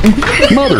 Mother.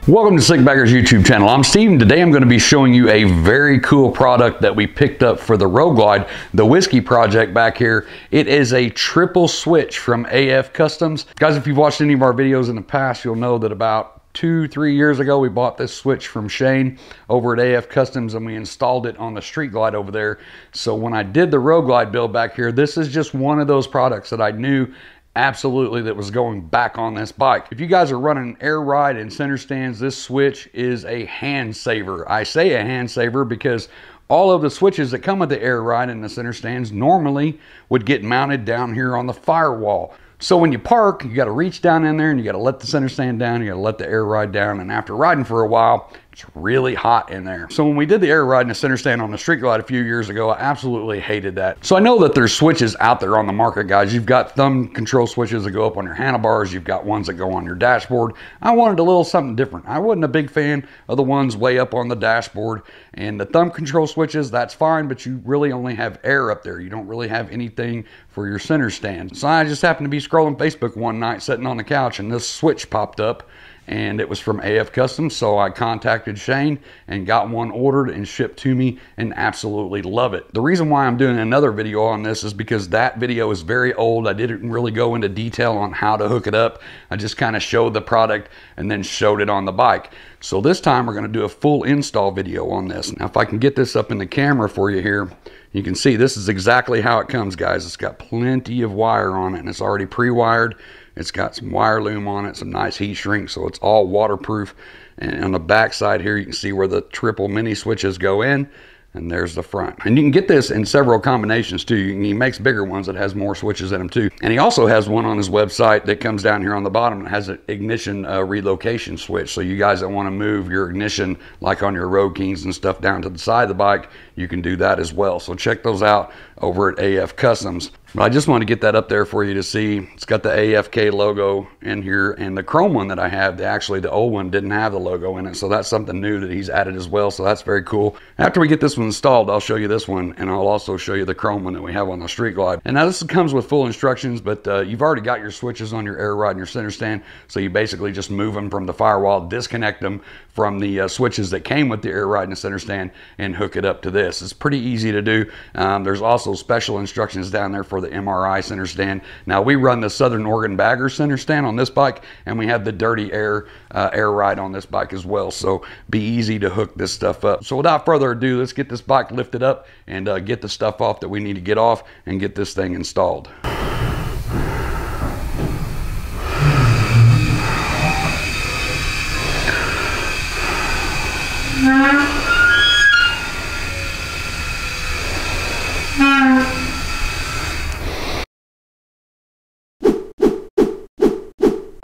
Welcome to Sikbaggers YouTube channel. I'm Steve, and today I'm going to be showing you a very cool product that we picked up for the Road Glide, the Whiskey Project back here. It is a triple switch from AF Kustoms. Guys, if you've watched any of our videos in the past, you'll know that about 2-3 years ago we bought this switch from Shane over at AF Kustoms, and we installed it on the Street Glide over there. So when I did the Road Glide build back here, this is just one of those products that I knew absolutely that was going back on this bike. If you guys are running air ride and center stands, this switch is a hand saver. I say a hand saver because all of the switches that come with the air ride and the center stands normally would get mounted down here on the firewall. So when you park, you got to reach down in there and you got to let the center stand down, you got to let the air ride down, and after riding for a while, it's really hot in there. So when we did the air ride and the center stand on the Street Glide a few years ago, I absolutely hated that. So I know that there's switches out there on the market, guys. You've got thumb control switches that go up on your handlebars. You've got ones that go on your dashboard. I wanted a little something different. I wasn't a big fan of the ones way up on the dashboard. And the thumb control switches, that's fine, but you really only have air up there. You don't really have anything for your center stand. So I just happened to be scrolling Facebook one night, sitting on the couch, and this switch popped up. And it was from AF Customs, so I contacted Shane and got one ordered and shipped to me, and absolutely love it. The reason why I'm doing another video on this is because that video is very old. I didn't really go into detail on how to hook it up. I just kind of showed the product and then showed it on the bike. So this time we're going to do a full install video on this. Now if I can get this up in the camera for you here, you can see this is exactly how it comes, guys. It's got plenty of wire on it, and it's already pre-wired. It's got some wire loom on it, some nice heat shrink, so it's all waterproof. And on the back side here, you can see where the triple mini switches go in, and there's the front. And you can get this in several combinations too. He makes bigger ones that has more switches in them too. And he also has one on his website that comes down here on the bottom and has an ignition relocation switch. So you guys that want to move your ignition, like on your Road Kings and stuff, down to the side of the bike, you can do that as well. So check those out over at AF Customs. But I just want to get that up there for you to see. It's got the AFK logo in here, and the chrome one that I have, actually the old one didn't have the logo in it, so that's something new that he's added as well, so that's very cool. After we get this one installed, I'll show you this one, and I'll also show you the chrome one that we have on the Street Glide. And now this comes with full instructions, but you've already got your switches on your air ride and your center stand, so you basically just move them from the firewall, disconnect them from the switches that came with the air ride and the center stand, and hook it up to this. It's pretty easy to do. There's also special instructions down there for the MRI center stand. Now we run the Southern Oregon Bagger center stand on this bike, and we have the Dirty Air air ride on this bike as well, so be easy to hook this stuff up. So without further ado, let's get this bike lifted up and get the stuff off that we need to get off and get this thing installed.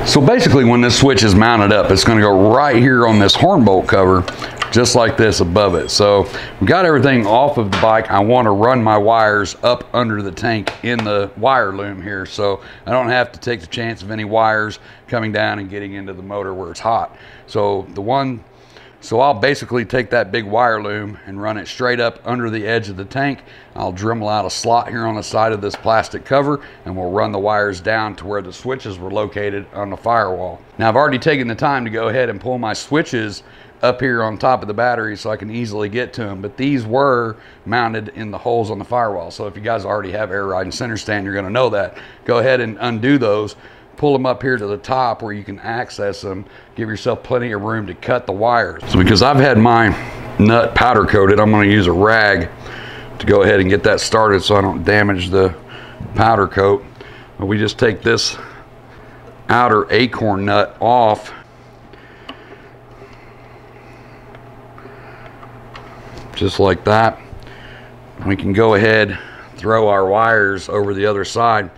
So basically when this switch is mounted up, it's going to go right here on this horn bolt cover, just like this above it. So we got everything off of the bike. I want to run my wires up under the tank in the wire loom here, so I don't have to take the chance of any wires coming down and getting into the motor where it's hot. So I'll basically take that big wire loom and run it straight up under the edge of the tank. I'll Dremel out a slot here on the side of this plastic cover, and we'll run the wires down to where the switches were located on the firewall. Now I've already taken the time to go ahead and pull my switches up here on top of the battery so I can easily get to them, but these were mounted in the holes on the firewall. So if you guys already have air ride and center stand, you're going to know that. Go ahead and undo those. Pull them up here to the top where you can access them. Give yourself plenty of room to cut the wires. So because I've had my nut powder coated, I'm going to use a rag to go ahead and get that started so I don't damage the powder coat. But we just take this outer acorn nut off, just like that. We can go ahead, throw our wires over the other side.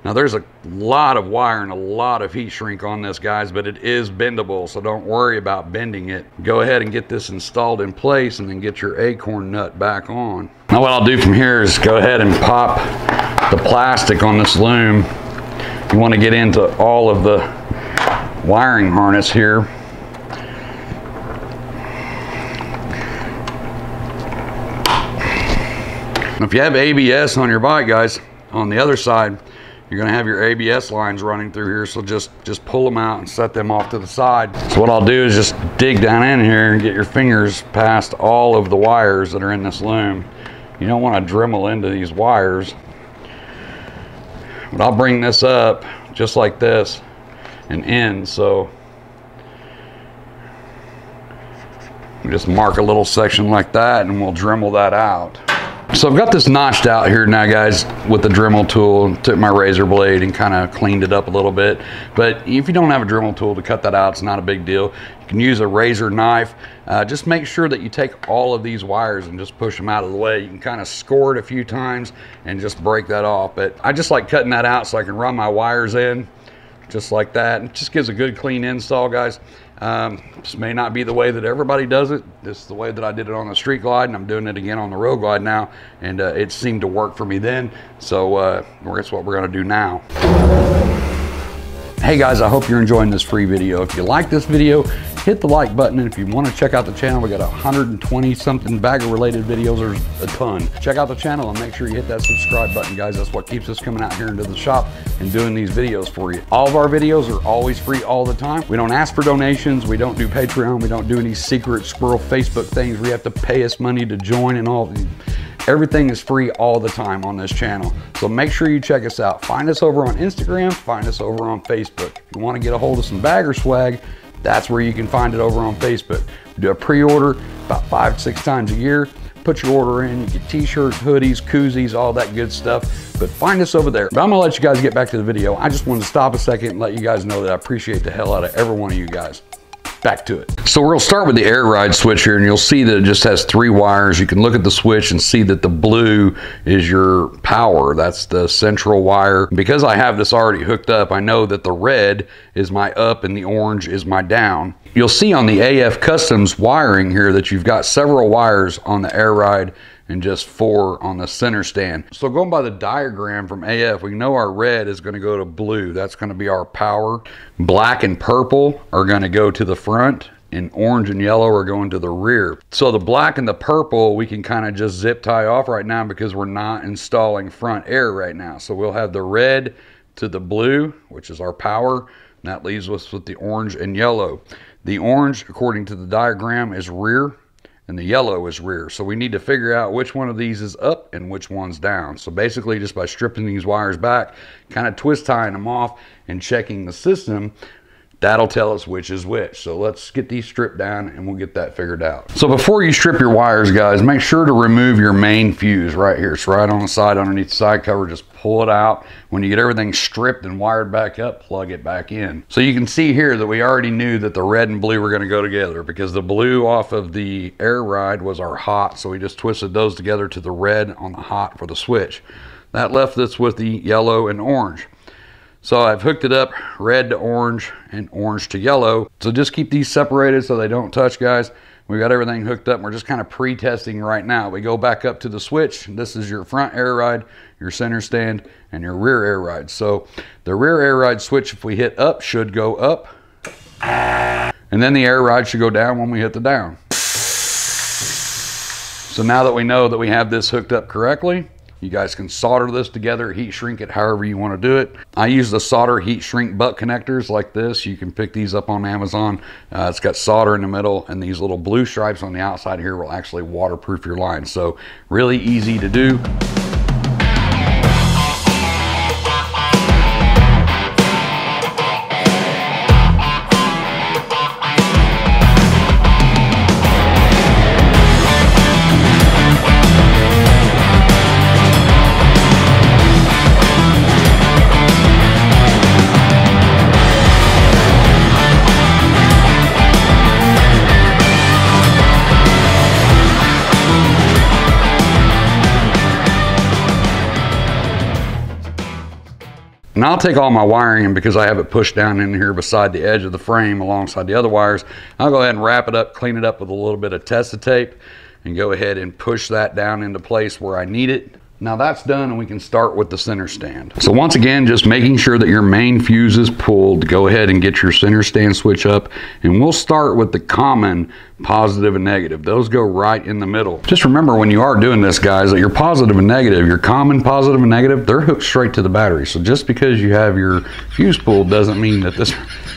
Now there's a lot of wire and a lot of heat shrink on this, guys, but it is bendable, so don't worry about bending it. Go ahead and get this installed in place and then get your acorn nut back on. Now what I'll do from here is go ahead and pop the plastic on this loom. You want to get into all of the wiring harness here. If you have ABS on your bike, guys, on the other side, you're gonna have your ABS lines running through here, so just pull them out and set them off to the side. So what I'll do is just dig down in here and get your fingers past all of the wires that are in this loom. You don't want to Dremel into these wires. But I'll bring this up just like this and in, so we just mark a little section like that and we'll Dremel that out. So I've got this notched out here now, guys, with the Dremel tool. Took my razor blade and kind of cleaned it up a little bit. But if you don't have a Dremel tool to cut that out, it's not a big deal. You can use a razor knife. Just make sure that you take all of these wires and just push them out of the way. You can kind of score it a few times and just break that off. But I just like cutting that out so I can run my wires in just like that. It just gives a good clean install, guys. This may not be the way that everybody does it. This is the way that I did it on the Street Glide, and I'm doing it again on the Road Glide now, and it seemed to work for me then, so that's what we're going to do now. Hey guys, I hope you're enjoying this free video. If you like this video, hit the like button, and if you want to check out the channel, we got 120 something bagger related videos. There's a ton. Check out the channel and make sure you hit that subscribe button, guys. That's what keeps us coming out here into the shop and doing these videos for you. All of our videos are always free all the time. We don't ask for donations. We don't do Patreon. We don't do any secret squirrel Facebook things where you have to pay us money to join and all. Everything is free all the time on this channel. So make sure you check us out. Find us over on Instagram, find us over on Facebook. If you want to get a hold of some bagger swag, that's where you can find it over on Facebook. We do a pre-order about 5-6 times a year. Put your order in, you get t-shirts, hoodies, koozies, all that good stuff. But find us over there. But I'm gonna let you guys get back to the video. I just wanted to stop a second and let you guys know that I appreciate the hell out of every one of you guys. Back to it. So we'll start with the air ride switch here, and you'll see that it just has 3 wires. You can look at the switch and see that the blue is your power. That's the central wire. Because I have this already hooked up, I know that the red is my up and the orange is my down. You'll see on the AF Kustoms wiring here that you've got several wires on the air ride and just 4 on the center stand. So going by the diagram from AF, we know our red is going to go to blue. That's going to be our power. Black and purple are going to go to the front, and orange and yellow are going to the rear. So the black and the purple we can kind of just zip tie off right now because we're not installing front air right now. So we'll have the red to the blue, which is our power, and that leaves us with the orange and yellow. The orange, according to the diagram, is rear, and the yellow is rear. So we need to figure out which one of these is up and which one's down. So basically just by stripping these wires back, kind of twist tying them off and checking the system, that'll tell us which is which. So let's get these stripped down and we'll get that figured out. So before you strip your wires, guys, make sure to remove your main fuse right here. It's right on the side underneath the side cover. Just pull it out. When you get everything stripped and wired back up, plug it back in. So you can see here that we already knew that the red and blue were going to go together because the blue off of the air ride was our hot. So we just twisted those together to the red on the hot for the switch. That left us with the yellow and orange. So I've hooked it up red to orange and orange to yellow. So just keep these separated so they don't touch, guys. We've got everything hooked up and we're just kind of pre-testing right now. We go back up to the switch. This is your front air ride, your center stand, and your rear air ride. So the rear air ride switch, if we hit up, should go up. And then the air ride should go down when we hit the down. So now that we know that we have this hooked up correctly, you guys can solder this together, heat shrink it however you want to do it. I use the solder heat shrink butt connectors like this. You can pick these up on Amazon. It's got solder in the middle, and these little blue stripes on the outside here will actually waterproof your line. So really easy to do. And I'll take all my wiring in because I have it pushed down in here beside the edge of the frame alongside the other wires. I'll go ahead and wrap it up, clean it up with a little bit of Testa tape, and go ahead and push that down into place where I need it. Now that's done, and we can start with the center stand. So once again, just making sure that your main fuse is pulled. Go ahead and get your center stand switch up, and we'll start with the common positive and negative. Those go right in the middle. Just remember when you are doing this, guys, that your positive and negative, your common positive and negative, they're hooked straight to the battery. So just because you have your fuse pulled doesn't mean that this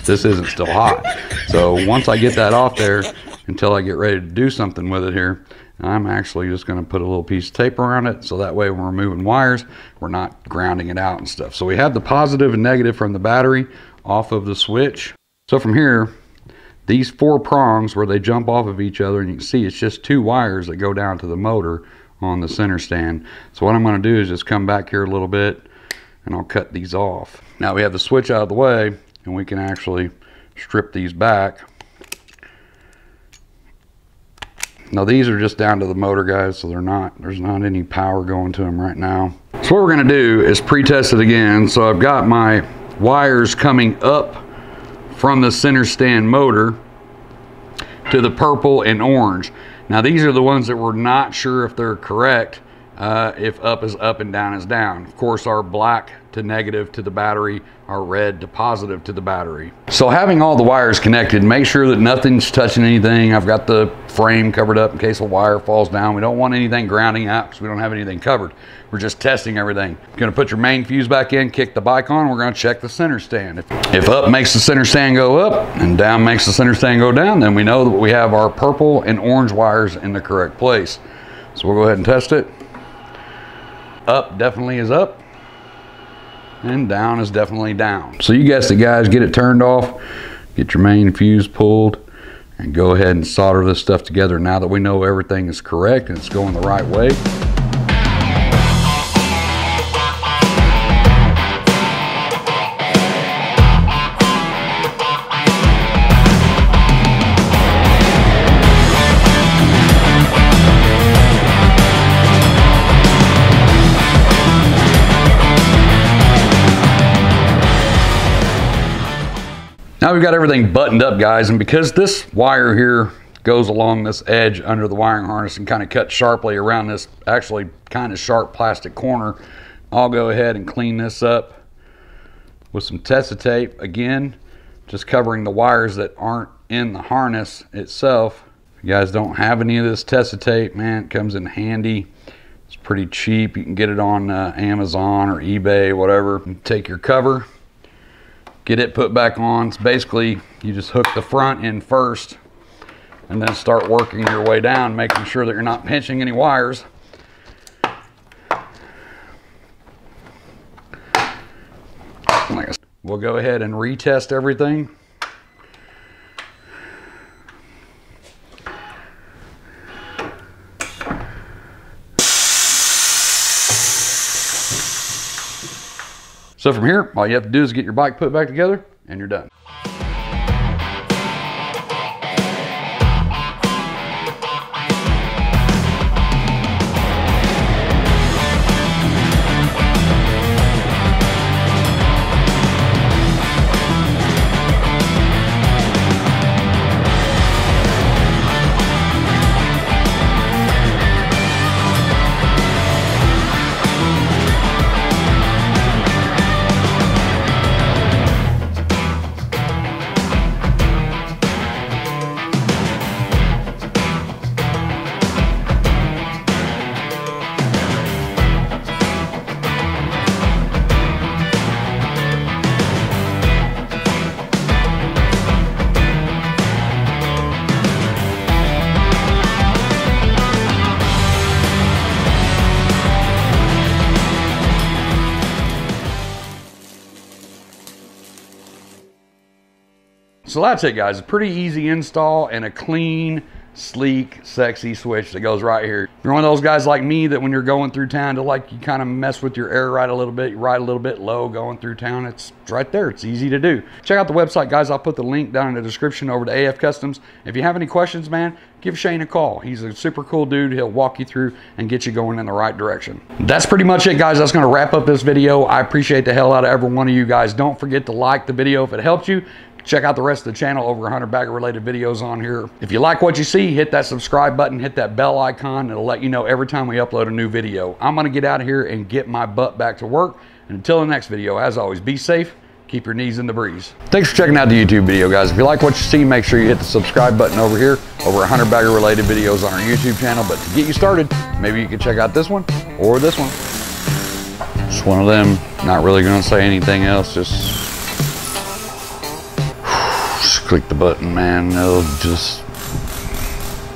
isn't still hot. So once I get that off there, until I get ready to do something with it here, I'm actually just going to put a little piece of tape around it, so that way when we're moving wires, we're not grounding it out and stuff. So we have the positive and negative from the battery off of the switch. So from here, these 4 prongs where they jump off of each other, and you can see it's just 2 wires that go down to the motor on the center stand. So what I'm going to do is just come back here a little bit, and I'll cut these off. Now we have the switch out of the way, and we can actually strip these back. Now these are just down to the motor, guys, so there's not any power going to them right now. So what we're going to do is pre-test it again. So I've got my wires coming up from the center stand motor to the purple and orange. Now these are the ones that we're not sure if they're correct, if up is up and down is down. Of course, our black to negative to the battery, our red to positive to the battery. So having all the wires connected, make sure that nothing's touching anything. I've got the frame covered up in case a wire falls down. We don't want anything grounding out because we don't have anything covered. We're just testing everything. You're gonna put your main fuse back in, kick the bike on, we're gonna check the center stand. If up makes the center stand go up and down makes the center stand go down, then we know that we have our purple and orange wires in the correct place. So we'll go ahead and test it. Up definitely is up, and down is definitely down. So you guessed it, guys, get it turned off, get your main fuse pulled, and go ahead and solder this stuff together now that we know everything is correct and it's going the right way. Now we've got everything buttoned up, guys, and because this wire here goes along this edge under the wiring harness and kind of cuts sharply around this actually kind of sharp plastic corner, I'll go ahead and clean this up with some Tessa tape. Again, just covering the wires that aren't in the harness itself. If you guys don't have any of this Tessa tape, man, it comes in handy. It's pretty cheap. You can get it on Amazon or eBay, whatever. Take your cover, get it put back on. It's basically, you just hook the front in first and then start working your way down, making sure that you're not pinching any wires. We'll go ahead and retest everything. So from here, all you have to do is get your bike put back together and you're done. So that's it, guys. A pretty easy install and a clean, sleek, sexy switch that goes right here. If you're one of those guys like me that when you're going through town to you kind of mess with your air ride a little bit, you ride a little bit low going through town, it's right there. It's easy to do. Check out the website, guys. I'll put the link down in the description over to AF Customs. If you have any questions, man, give Shane a call. He's a super cool dude. He'll walk you through and get you going in the right direction. That's pretty much it, guys. That's going to wrap up this video. I appreciate the hell out of every one of you guys. Don't forget to like the video if it helped you. Check out the rest of the channel, over 100 bagger related videos on here. If you like what you see, hit that subscribe button, hit that bell icon. It'll let you know every time we upload a new video. I'm gonna get out of here and get my butt back to work. And until the next video, as always, be safe, keep your knees in the breeze. Thanks for checking out the YouTube video, guys. If you like what you see, make sure you hit the subscribe button over here. Over 100 bagger related videos on our YouTube channel. But to get you started, maybe you can check out this one or this one. Just one of them. Not really gonna say anything else. Just click the button, man. It'll just